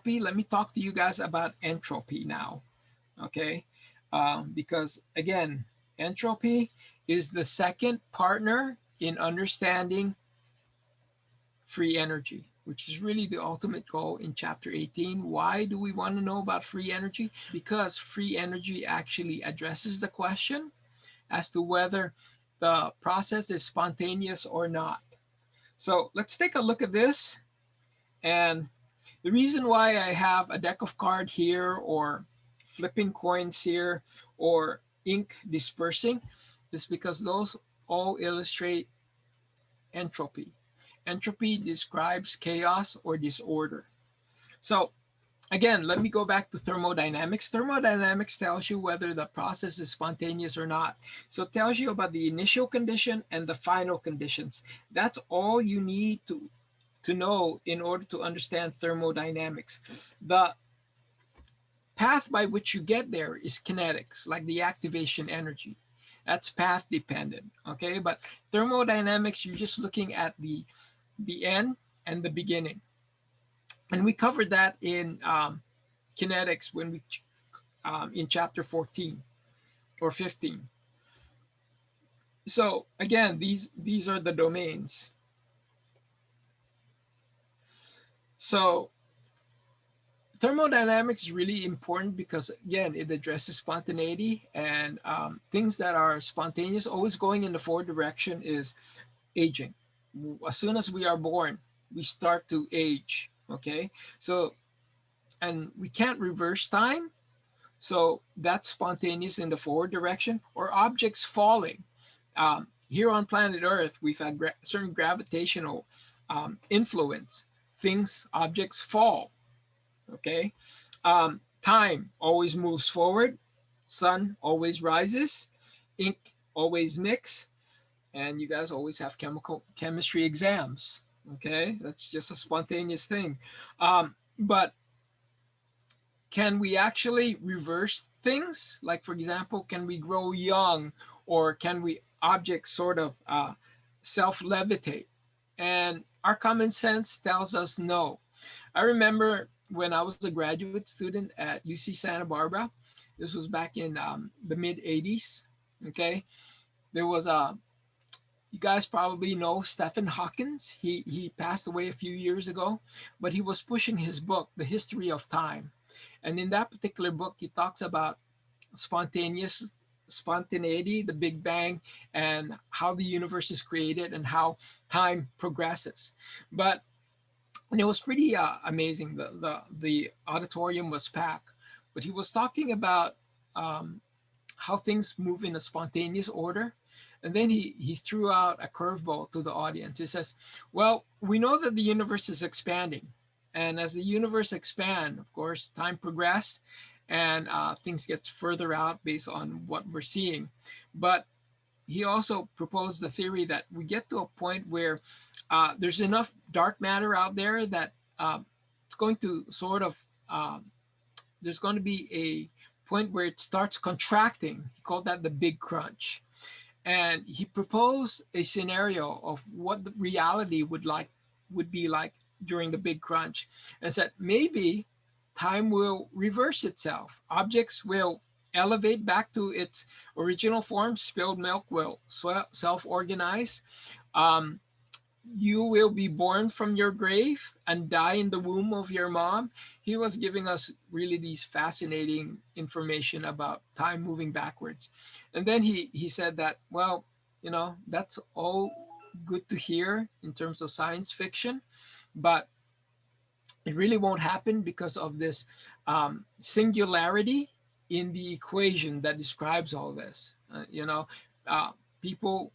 entropy, let me talk to you guys about entropy now, okay? Because again, entropy is the second partner in understanding free energy, which is really the ultimate goal in chapter 18. Why do we want to know about free energy? Because free energy actually addresses the question as to whether the process is spontaneous or not. So let's take a look at this. And the reason why I have a deck of cards here, or flipping coins here, or ink dispersing, is because those all illustrate entropy. Entropy describes chaos or disorder. So again, let me go back to thermodynamics. Thermodynamics tells you whether the process is spontaneous or not. So it tells you about the initial condition and the final conditions. That's all you need to know in order to understand thermodynamics. The path by which you get there is kinetics, like the activation energy. That's path dependent, okay? But thermodynamics, you're just looking at the end and the beginning. And we covered that in kinetics when we in chapter 14 or 15. So again, these are the domains. So thermodynamics is really important because again, it addresses spontaneity, and things that are spontaneous, always going in the forward direction, is aging. As soon as we are born, we start to age. Okay, so and we can't reverse time. So that's spontaneous in the forward direction, or objects falling. Here on planet Earth, we've had certain gravitational influence. Things, objects fall. Okay, time always moves forward. Sun always rises. Ink always mix, and you guys always have chemistry exams. Okay, that's just a spontaneous thing. But can we actually reverse things? Like, for example, can we grow young, or can we objects sort of self-levitate? And our common sense tells us no. I remember when I was a graduate student at UC Santa Barbara. This was back in the mid 80s. Okay, there was a, you guys probably know Stephen Hawking. He passed away a few years ago, but he was pushing his book, The History of Time. And in that particular book, he talks about spontaneity, the Big Bang, and how the universe is created and how time progresses. But and it was pretty amazing. The auditorium was packed, but he was talking about how things move in a spontaneous order. And then he threw out a curveball to the audience. He says, well, we know that the universe is expanding. And as the universe expands, of course, time progresses, and things get further out based on what we're seeing. But he also proposed the theory that we get to a point where there's enough dark matter out there that it's going to sort of, there's going to be a point where it starts contracting. He called that the big crunch. And he proposed a scenario of what the reality would be like during the big crunch, and said maybe time will reverse itself. Objects will elevate back to its original form. Spilled milk will self-organize. Um, you will be born from your grave and die in the womb of your mom. He was giving us really these fascinating information about time moving backwards. And then he said that, well, that's all good to hear in terms of science fiction, but it really won't happen because of this singularity in the equation that describes all this. Uh, people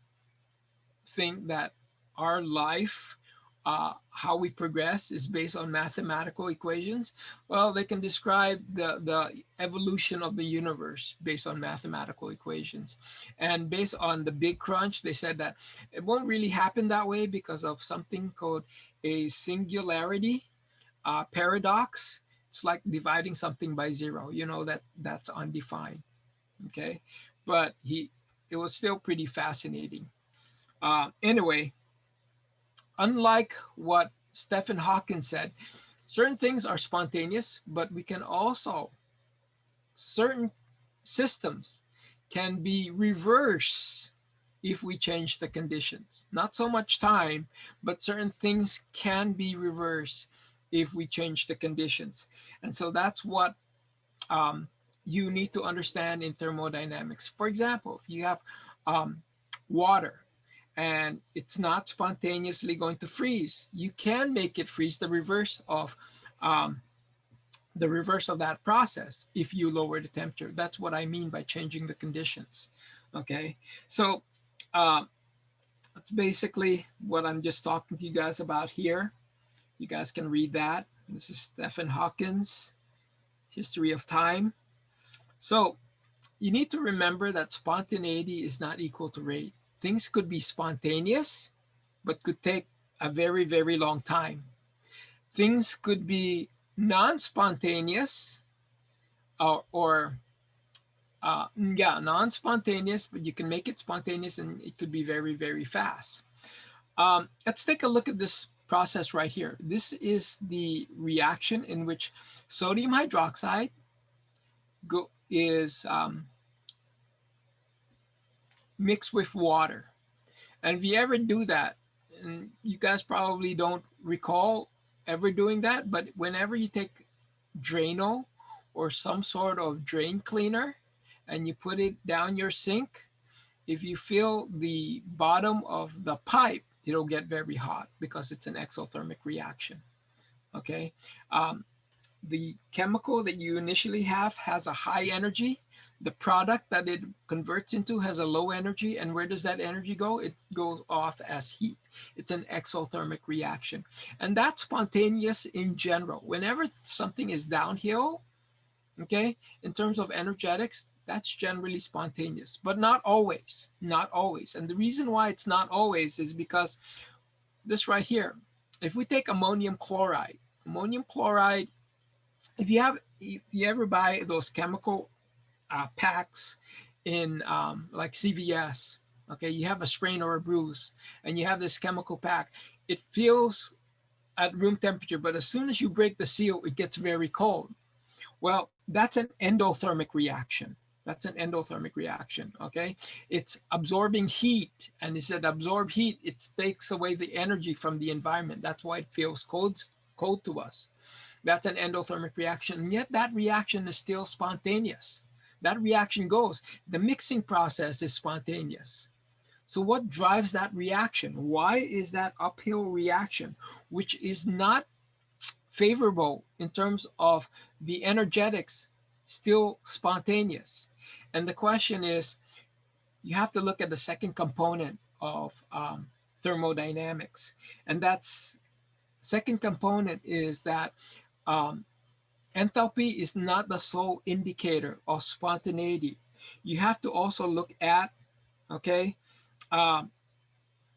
think that our life, how we progress, is based on mathematical equations. Well, they can describe the evolution of the universe based on mathematical equations. And based on the Big Crunch, they said that it won't really happen that way because of something called a singularity paradox. It's like dividing something by zero. That's undefined. Okay, but it was still pretty fascinating. Anyway, unlike what Stephen Hawking said, Certain things are spontaneous, but we can also, certain systems can be reversed if we change the conditions. Not so much time, but certain things can be reversed if we change the conditions. And so that's what um, you need to understand in thermodynamics. For example, if you have um, water and it's not spontaneously going to freeze, you can make it freeze, um, the reverse of that process if you lower the temperature. That's what I mean by changing the conditions. Okay, so uh, that's basically what I'm just talking to you guys about here. You guys can read that. This is Stephen Hawking's History of Time. So you need to remember that spontaneity is not equal to rate. Things could be spontaneous, but could take a very, very long time. Things could be non spontaneous or non spontaneous, but you can make it spontaneous and it could be very, very fast. Let's take a look at this process right here. This is the reaction in which sodium hydroxide is mixed with water. And if you ever do that, and you guys probably don't recall ever doing that, but whenever you take Drano or some sort of drain cleaner and you put it down your sink, if you feel the bottom of the pipe, it'll get very hot because it's an exothermic reaction. Okay. The chemical that you initially have has a high energy. The product that it converts into has a low energy. And where does that energy go? It goes off as heat. It's an exothermic reaction. And that's spontaneous in general. Whenever something is downhill, okay, in terms of energetics, that's generally spontaneous, but not always. Not always. And the reason why it's not always is because this right here, if we take ammonium chloride, if you ever buy those chemical packs in like CVS, okay, you have a sprain or a bruise, and you have this chemical pack. It feels at room temperature, but as soon as you break the seal, it gets very cold. Well, that's an endothermic reaction. That's an endothermic reaction, okay? It's absorbing heat, and as it absorbs heat, it takes away the energy from the environment. That's why it feels cold to us. That's an endothermic reaction, and yet that reaction is still spontaneous. That reaction goes. The mixing process is spontaneous. So what drives that reaction? Why is that uphill reaction, which is not favorable in terms of the energetics, still spontaneous? And the question is, you have to look at the second component of thermodynamics. And that's second component is that um, enthalpy is not the sole indicator of spontaneity. You have to also look at, okay, um,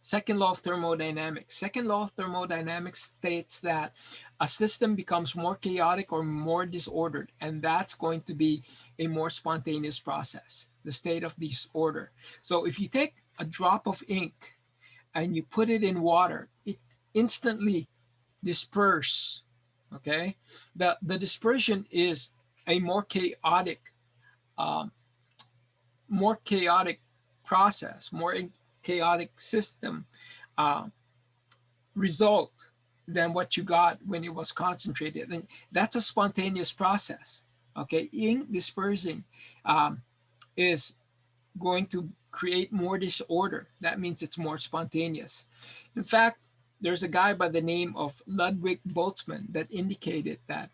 second law of thermodynamics. Second law of thermodynamics states that a system becomes more chaotic or more disordered, and that's going to be a more spontaneous process, the state of disorder. So if you take a drop of ink and you put it in water, it instantly disperse. Okay, the dispersion is a um, more chaotic process, more chaotic system uh, result than what you got when it was concentrated, and that's a spontaneous process. Okay, ink dispersing um, is going to create more disorder. That means it's more spontaneous. In fact, there's a guy by the name of Ludwig Boltzmann that indicated that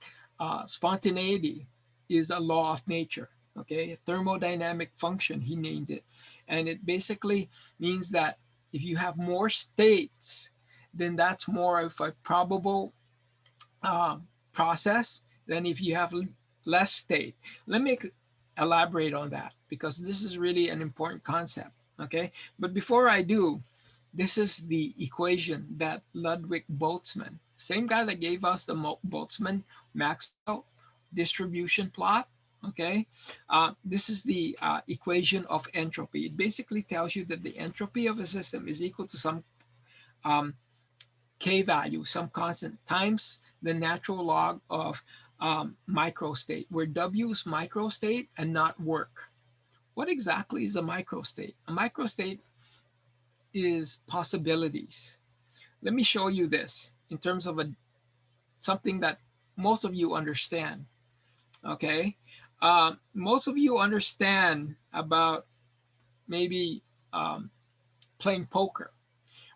spontaneity is a law of nature. Okay, a thermodynamic function, he named it. And it basically means that if you have more states, then that's more of a probable process than if you have less state. Let me elaborate on that because this is really an important concept. Okay, but before I do, this is the equation that Ludwig Boltzmann, same guy that gave us the Boltzmann-Maxwell distribution plot, okay? This is the equation of entropy. It basically tells you that the entropy of a system is equal to some um, k value, some constant, times the natural log of microstate, where W is microstate and not work. What exactly is a microstate? A microstate is possibilities. Let me show you this in terms of something that most of you understand. Okay, most of you understand about maybe um, playing poker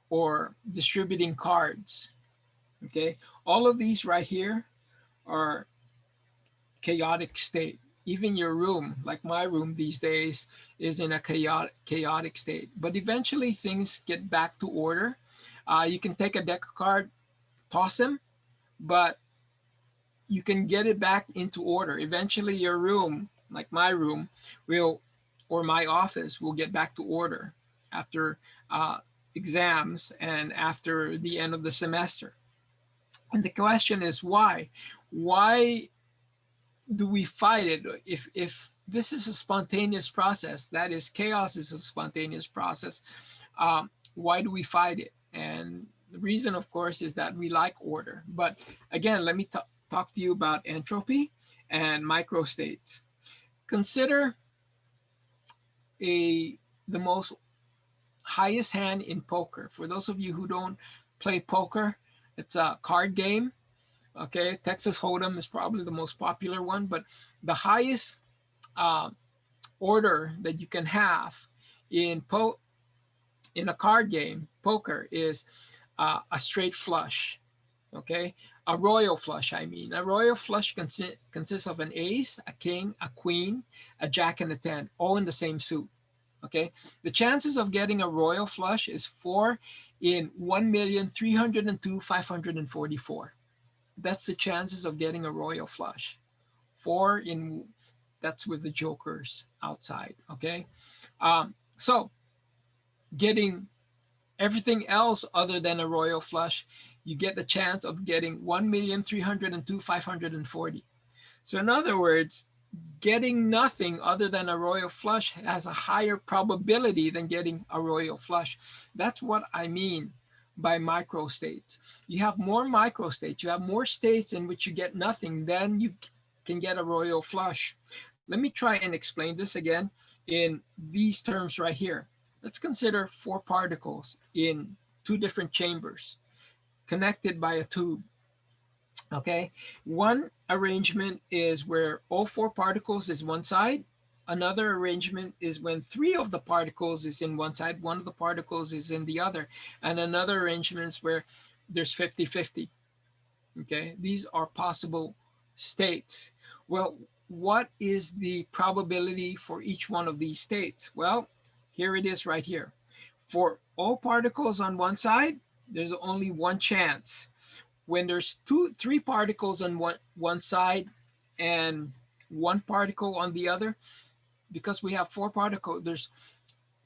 or distributing cards. Okay, all of these right here are chaotic state. Even your room, like my room these days, is in a chaotic state. But eventually things get back to order. You can take a deck of cards, toss them, but you can get it back into order. Eventually your room, like my room, will, or my office will get back to order after exams and after the end of the semester. And the question is why? Why do we fight it? If this is a spontaneous process, that is, chaos is a spontaneous process, why do we fight it? And the reason, of course, is that we like order. But again, let me talk to you about entropy and microstates. Consider the most highest hand in poker. For those of you who don't play poker, it's a card game. Okay, Texas Hold'em is probably the most popular one, but the highest uh, order that you can have in in a card game, poker, is a straight flush. Okay, a royal flush. I mean, a royal flush consists of an ace, a king, a queen, a jack, and a 10, all in the same suit. Okay, the chances of getting a royal flush is 4 in 1,302,544. That's the chances of getting a royal flush. 4 in, that's with the jokers outside. Okay, so getting everything else other than a royal flush, you get the chance of getting 1,302,540. So in other words, getting nothing other than a royal flush has a higher probability than getting a royal flush. That's what I mean by microstates. You have more microstates, you have more states in which you get nothing, then you can get a royal flush. Let me try and explain this again in these terms right here. Let's consider 4 particles in 2 different chambers connected by a tube. Okay, one arrangement is where all 4 particles is one side. Another arrangement is when 3 of the particles is in one side, 1 of the particles is in the other. And another arrangement is where there's 50-50. Okay, these are possible states. Well, what is the probability for each one of these states? Well, here it is right here. For all particles on one side, there's only one chance. When there's 3 particles on one side and 1 particle on the other, because we have 4 particles, there's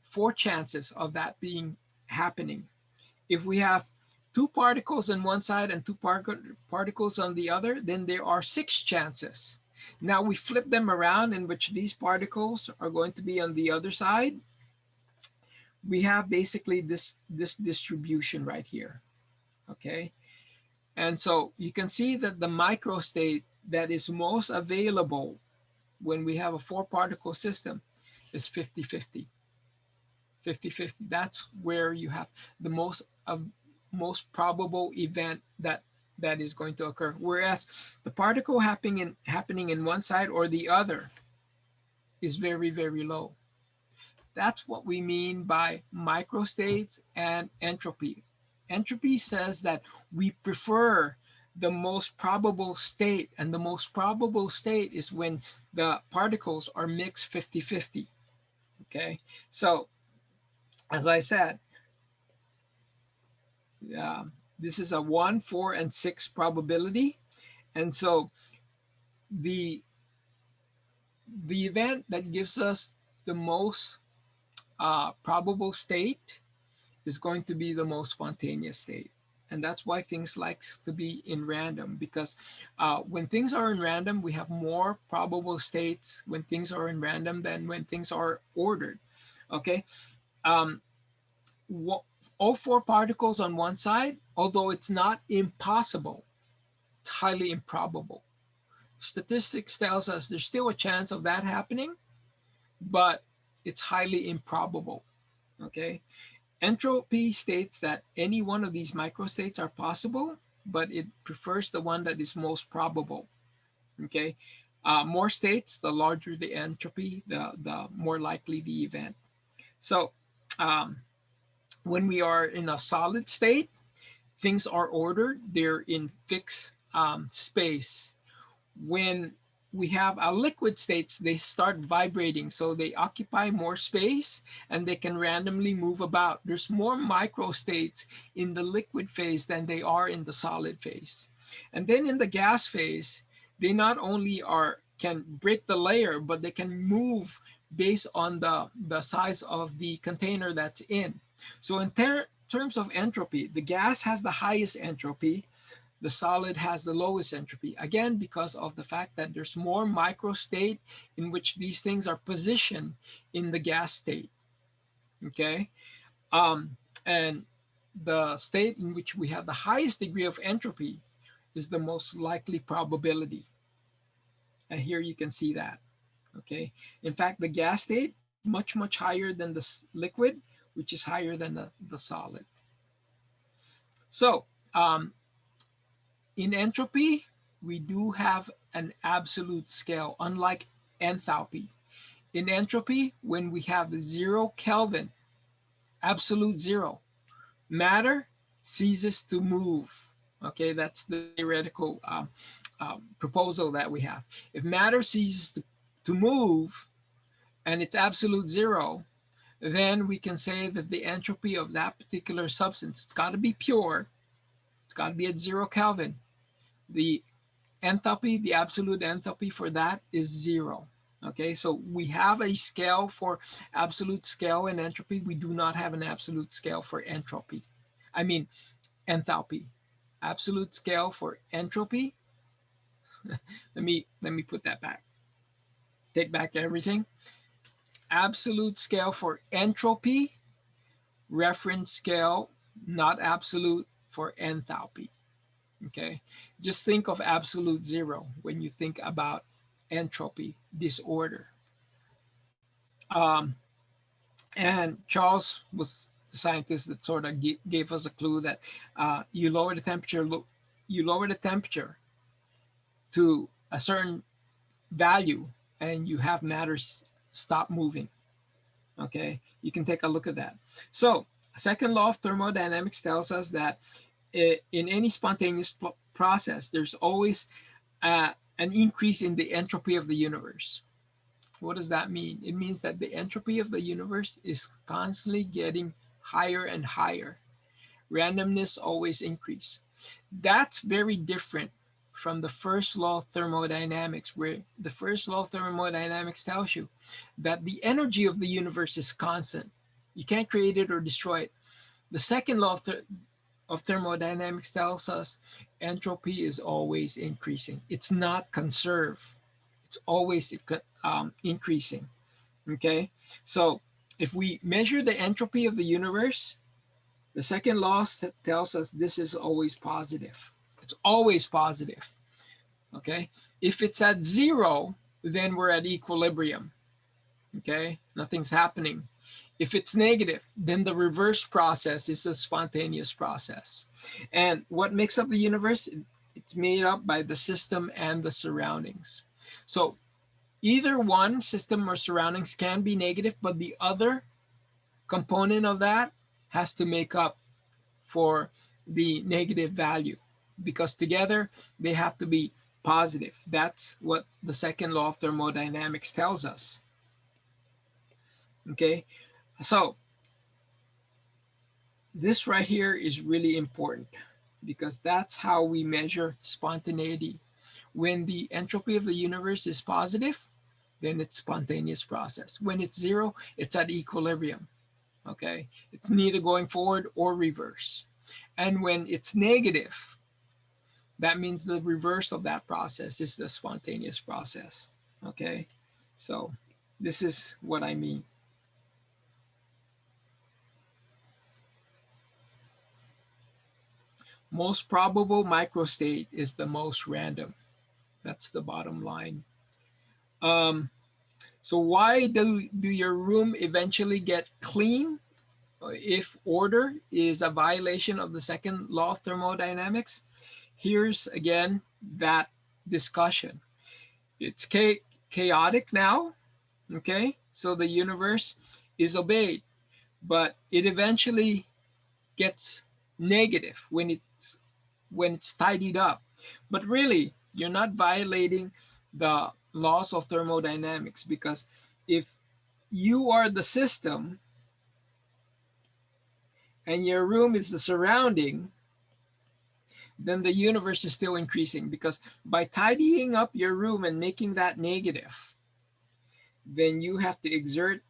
4 chances of that being happening. If we have 2 particles on one side and 2 particles on the other, then there are 6 chances. Now we flip them around in which these particles are going to be on the other side. We have basically this distribution right here. Okay. And so you can see that the microstate that is most available when we have a 4 particle system is 50-50. 50-50. That's where you have the most probable event that is going to occur. Whereas the particle happening in one side or the other is very, very low. That's what we mean by microstates and entropy. Entropy says that we prefer the most probable state, and the most probable state is when the particles are mixed 50-50. Okay, so as I said, this is a 1, 4, and 6 probability. And so the event that gives us the most probable state is going to be the most spontaneous state. And that's why things like to be in random, because when things are in random, we have more probable states when things are in random than when things are ordered. Okay. All 4 particles on one side Although it's not impossible, it's highly improbable. Statistics tells us there's still a chance of that happening, but it's highly improbable. Okay. Entropy states that any one of these microstates are possible, but it prefers the one that is most probable. Okay. More states, the larger the entropy, the more likely the event. So um, when we are in a solid state, things are ordered, they're in fixed space. When we have a liquid states, they start vibrating, so they occupy more space and they can randomly move about. There's more microstates in the liquid phase than they are in the solid phase. And then in the gas phase, they not only are can break the layer, but they can move based on the size of the container that's in. So in terms of entropy, the gas has the highest entropy, the solid has the lowest entropy. Again, because of the fact that there's more microstate in which these things are positioned in the gas state. Okay. And the state in which we have the highest degree of entropy is the most likely probability. And here you can see that. Okay. In fact, the gas state is much, much higher than the liquid, which is higher than the solid. So in entropy, we do have an absolute scale, unlike enthalpy. In entropy, when we have 0 Kelvin, absolute zero, matter ceases to move. Okay, that's the theoretical proposal that we have. If matter ceases to move and it's absolute zero, then we can say that the entropy of that particular substance, it's got to be pure, it's got to be at 0 Kelvin. The enthalpy, the absolute enthalpy for that is zero. Okay, so we have a scale for absolute scale in entropy. We do not have an absolute scale for entropy. I mean, enthalpy. Absolute scale for entropy. Let me put that back. Take back everything. Absolute scale for entropy. Reference scale, not absolute, for enthalpy. Okay, just think of absolute zero when you think about entropy disorder. Um, and Charles was the scientist that sort of gave us a clue that you lower the temperature, you lower the temperature to a certain value, and you have matter stop moving. Okay, you can take a look at that. So, second law of thermodynamics tells us that in any spontaneous process, there's always an increase in the entropy of the universe. What does that mean? It means that the entropy of the universe is constantly getting higher and higher. Randomness always increase. That's very different from the first law of thermodynamics, where the first law of thermodynamics tells you that the energy of the universe is constant. You can't create it or destroy it. The second law of thermodynamics tells us entropy is always increasing. It's not conserved. It's always increasing. Okay, so if we measure the entropy of the universe, the second law tells us this is always positive. It's always positive. Okay, if it's at zero, then we're at equilibrium. Okay, nothing's happening. If it's negative, then the reverse process is a spontaneous process. And what makes up the universe? It's made up by the system and the surroundings. So either one, system or surroundings, can be negative, but the other component of that has to make up for the negative value, because together they have to be positive. That's what the second law of thermodynamics tells us. Okay, so this right here is really important, because that's how we measure spontaneity. When the entropy of the universe is positive, then it's spontaneous process. When it's zero, it's at equilibrium. Okay, it's neither going forward or reverse. And when it's negative, that means the reverse of that process is the spontaneous process. Okay, so this is what I mean. Most probable microstate is the most random. That's the bottom line. Um, so why do your room eventually get clean if order is a violation of the second law of thermodynamics? Here's again that discussion. It's chaotic now, okay? So the universe is obeyed, but it eventually gets negative when it's tidied up. But really, you're not violating the laws of thermodynamics, because if you are the system and your room is the surrounding, then the universe is still increasing, because by tidying up your room and making that negative, then you have to exert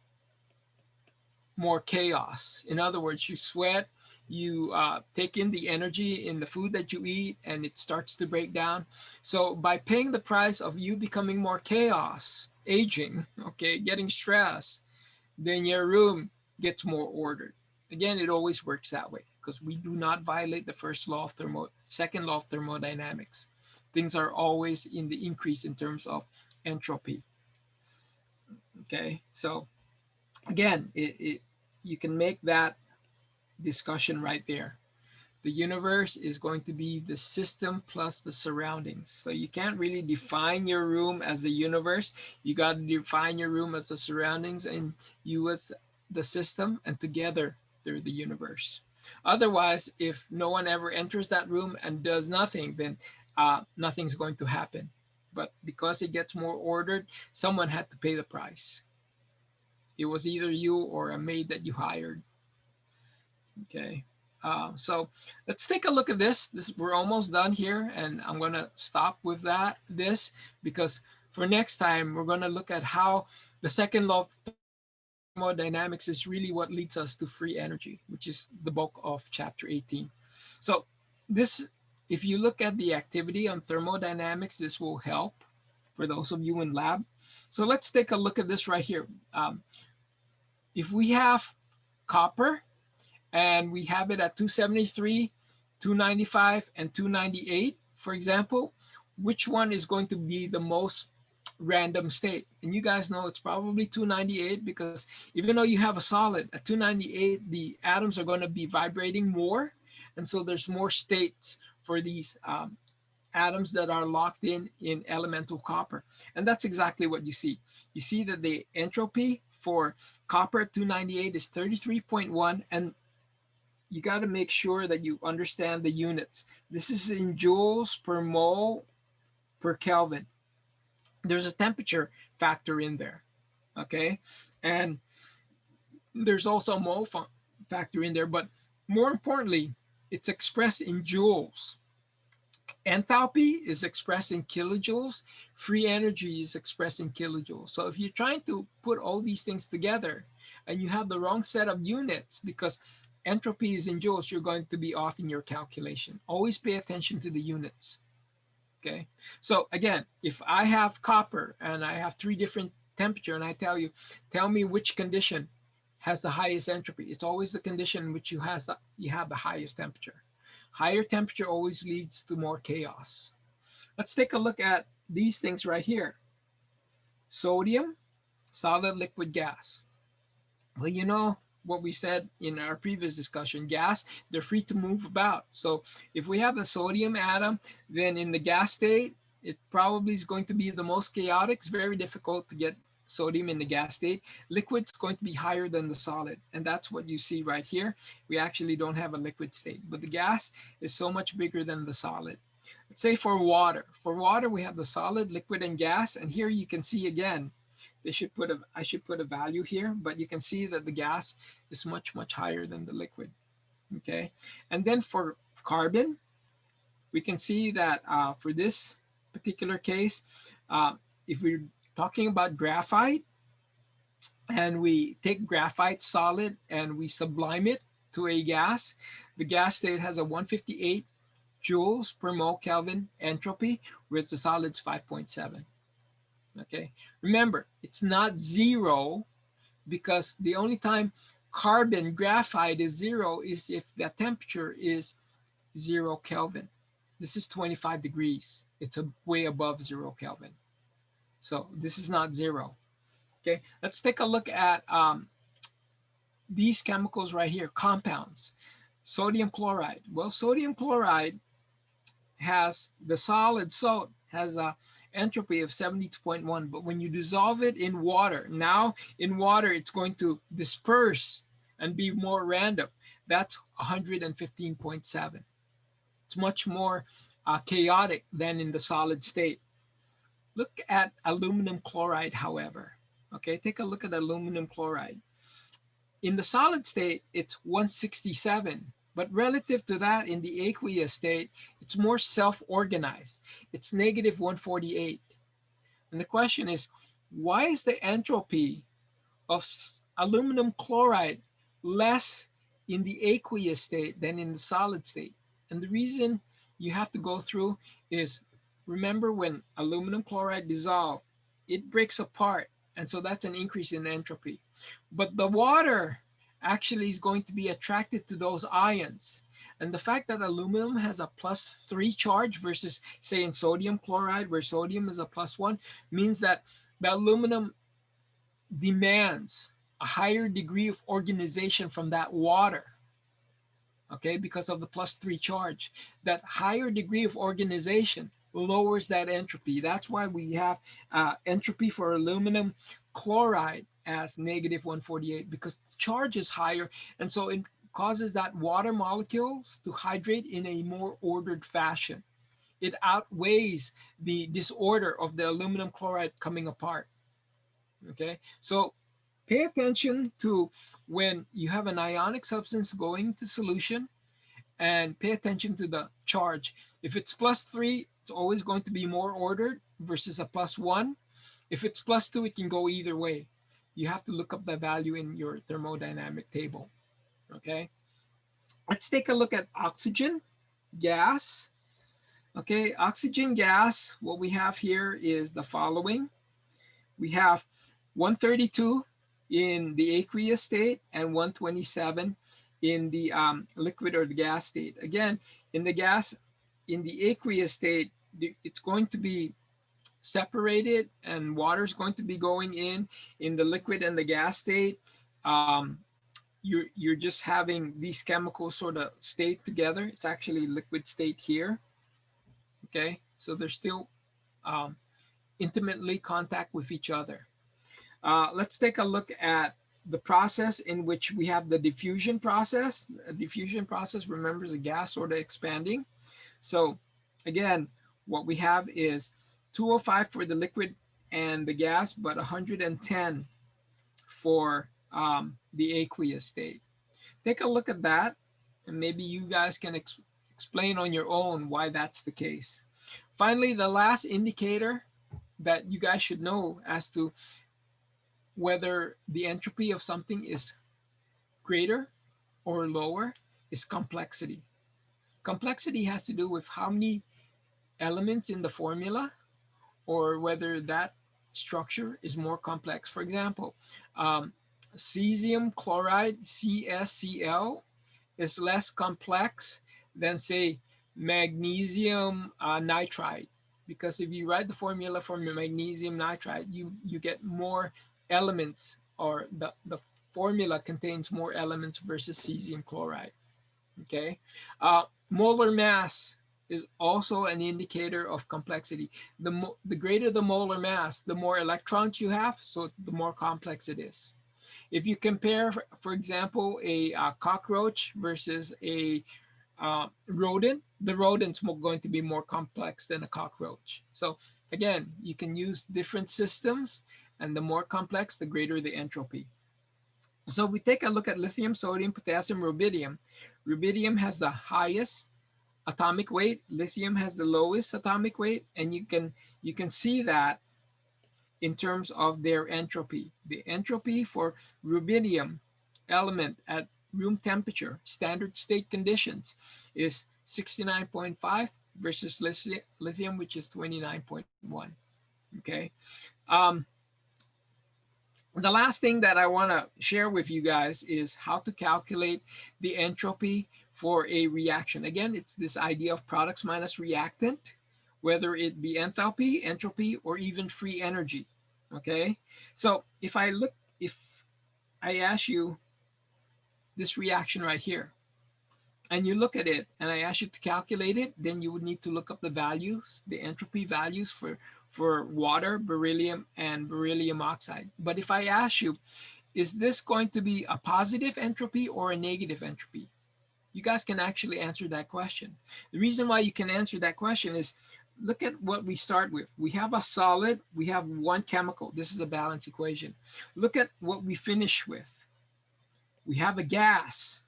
more chaos. In other words, you sweat, you take in the energy in the food that you eat, and it starts to break down. So by paying the price of you becoming more chaos, aging, okay, getting stressed, then your room gets more ordered. Again, it always works that way, because we do not violate the second law of thermodynamics. Things are always in the increase in terms of entropy. Okay, so again, you can make that discussion right there. The universe is going to be the system plus the surroundings. So you can't really define your room as the universe. You got to define your room as the surroundings, and you as the system, and together they're the universe. Otherwise, if no one ever enters that room and does nothing, then nothing's going to happen. But because it gets more ordered, someone had to pay the price. It was either you or a maid that you hired. Okay. So let's take a look at this. We're almost done here, and I'm going to stop with this, because for next time, we're going to look at how the second law of thermodynamics is really what leads us to free energy, which is the bulk of chapter 18. So this, if you look at the activity on thermodynamics, this will help for those of you in lab. So let's take a look at this right here. If we have copper, and we have it at 273, 295, and 298, for example, which one is going to be the most random state? And you guys know it's probably 298, because even though you have a solid, at 298, the atoms are going to be vibrating more. And so there's more states for these atoms that are locked in elemental copper. And that's exactly what you see. You see that the entropy for copper at 298 is 33.1, and you got to make sure that you understand the units. This is in joules per mole per Kelvin. There's a temperature factor in there, okay? And there's also a mole factor in there, but more importantly, it's expressed in joules. Enthalpy is expressed in kilojoules. Free energy is expressed in kilojoules. So if you're trying to put all these things together and you have the wrong set of units, because entropy is in joules, you're going to be off in your calculation. Always pay attention to the units. Okay. So again, if I have copper and I have 3 different temperature, and I tell me which condition has the highest entropy. It's always the condition in which you have the highest temperature. Higher temperature always leads to more chaos. Let's take a look at these things right here. Sodium, solid, liquid, gas. Well, you know what we said in our previous discussion, gas, they're free to move about. So if we have a sodium atom, then in the gas state, it probably is going to be the most chaotic. It's very difficult to get sodium in the gas state. Liquid's going to be higher than the solid. And that's what you see right here. We actually don't have a liquid state, but the gas is so much bigger than the solid. Let's say for water. For water, we have the solid, liquid, and gas. And here you can see again, I should put a value here, but you can see that the gas is much, much higher than the liquid. Okay. And then for carbon, we can see that for this particular case, if we're talking about graphite, and we take graphite solid and we sublime it to a gas, the gas state has a 158 joules per mole Kelvin entropy, whereas the solid's 5.7. Okay, remember, it's not 0, because the only time carbon graphite is 0 is if the temperature is 0 Kelvin. This is 25 degrees. It's way above 0 Kelvin. So this is not zero. Okay, let's take a look at these chemicals right here, compounds. Sodium chloride. Well, sodium chloride has the solid salt has a entropy of 72.1, but when you dissolve it in water, now in water it's going to disperse and be more random. That's 115.7. It's much more chaotic than in the solid state. Look at aluminum chloride, however. Okay, take a look at aluminum chloride. In the solid state, it's 167. But relative to that, in the aqueous state, it's more self-organized. It's negative 148. And the question is, why is the entropy of aluminum chloride less in the aqueous state than in the solid state? And the reason you have to go through is, remember when aluminum chloride dissolves, it breaks apart. And so that's an increase in entropy. But the water actually is going to be attracted to those ions. And the fact that aluminum has a +3 charge versus, say, in sodium chloride, where sodium is a +1, means that the aluminum demands a higher degree of organization from that water, okay, because of the +3 charge. That higher degree of organization lowers that entropy. That's why we have entropy for aluminum chloride as negative 148, because the charge is higher, and so it causes that water molecules to hydrate in a more ordered fashion. It outweighs the disorder of the aluminum chloride coming apart. Okay, so pay attention to when you have an ionic substance going into solution, and pay attention to the charge. If it's +3, it's always going to be more ordered versus a +1. If it's +2, it can go either way. You have to look up the value in your thermodynamic table. Okay, let's take a look at oxygen gas. Okay, oxygen gas, what we have here is the following. We have 132 in the aqueous state and 127 in the liquid or the gas state. Again, in the aqueous state, it's going to be separated and water is going to be going in the liquid and the gas state. You're just having these chemicals sort of stay together. It's actually liquid state here. Okay, so they're still intimately contact with each other. Let's take a look at the process in which we have the diffusion process. A diffusion process, remember, is a gas sort of expanding. So again, what we have is 205 for the liquid and the gas, but 110 for the aqueous state. Take a look at that, and maybe you guys can explain on your own why that's the case. Finally, the last indicator that you guys should know as to whether the entropy of something is greater or lower is complexity. Complexity has to do with how many elements in the formula, or whether that structure is more complex. For example, cesium chloride, CSCl, is less complex than, say, magnesium nitride. Because if you write the formula for magnesium nitride, you get more elements, or the formula contains more elements versus cesium chloride. Okay, molar mass is also an indicator of complexity. The greater the molar mass, the more electrons you have, so the more complex it is. If you compare, for example, a cockroach versus a rodent, the rodent's going to be more complex than a cockroach. So again, you can use different systems, and the more complex, the greater the entropy. So we take a look at lithium, sodium, potassium, rubidium. Rubidium has the highest atomic weight, lithium has the lowest atomic weight, and you can see that in terms of their entropy. The entropy for rubidium element at room temperature, standard state conditions, is 69.5 versus lithium, which is 29.1. Okay. The last thing that I want to share with you guys is how to calculate the entropy for a reaction. Again, it's this idea of products minus reactant, whether it be enthalpy, entropy, or even free energy. Okay, so if I ask you this reaction right here, and you look at it, and I ask you to calculate it, then you would need to look up the values, the entropy values for water, beryllium, and beryllium oxide. But if I ask you, is this going to be a positive entropy or a negative entropy? You guys can actually answer that question. The reason why you can answer that question is, look at what we start with. We have a solid, we have one chemical. This is a balance equation. Look at what we finish with. We have a gas.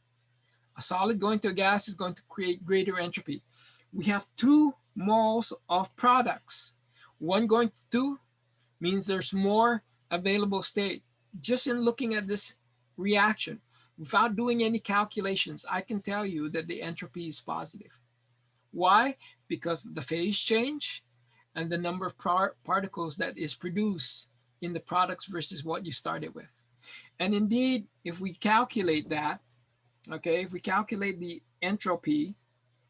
A solid going to a gas is going to create greater entropy. We have 2 moles of products. One going to 2 means there's more available state. Just in looking at this reaction, without doing any calculations, I can tell you that the entropy is positive. Why? Because the phase change and the number of particles that is produced in the products versus what you started with. And indeed, if we calculate that, okay, if we calculate the entropy,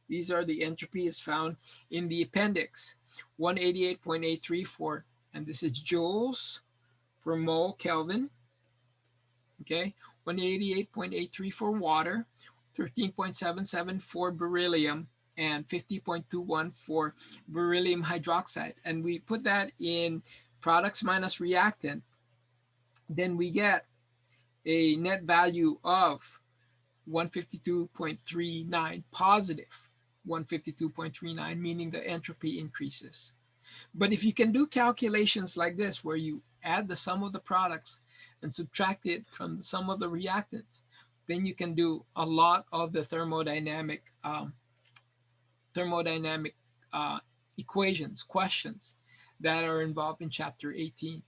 these are the entropy is found in the appendix, 188.834, and this is joules per mole Kelvin, okay, 188.83 for water, 13.77 for beryllium, and 50.21 for beryllium hydroxide. And we put that in products minus reactant, then we get a net value of 152.39, positive 152.39, meaning the entropy increases. But if you can do calculations like this, where you add the sum of the products and subtract it from the sum of the reactants, then you can do a lot of the thermodynamic equations, questions that are involved in chapter 18.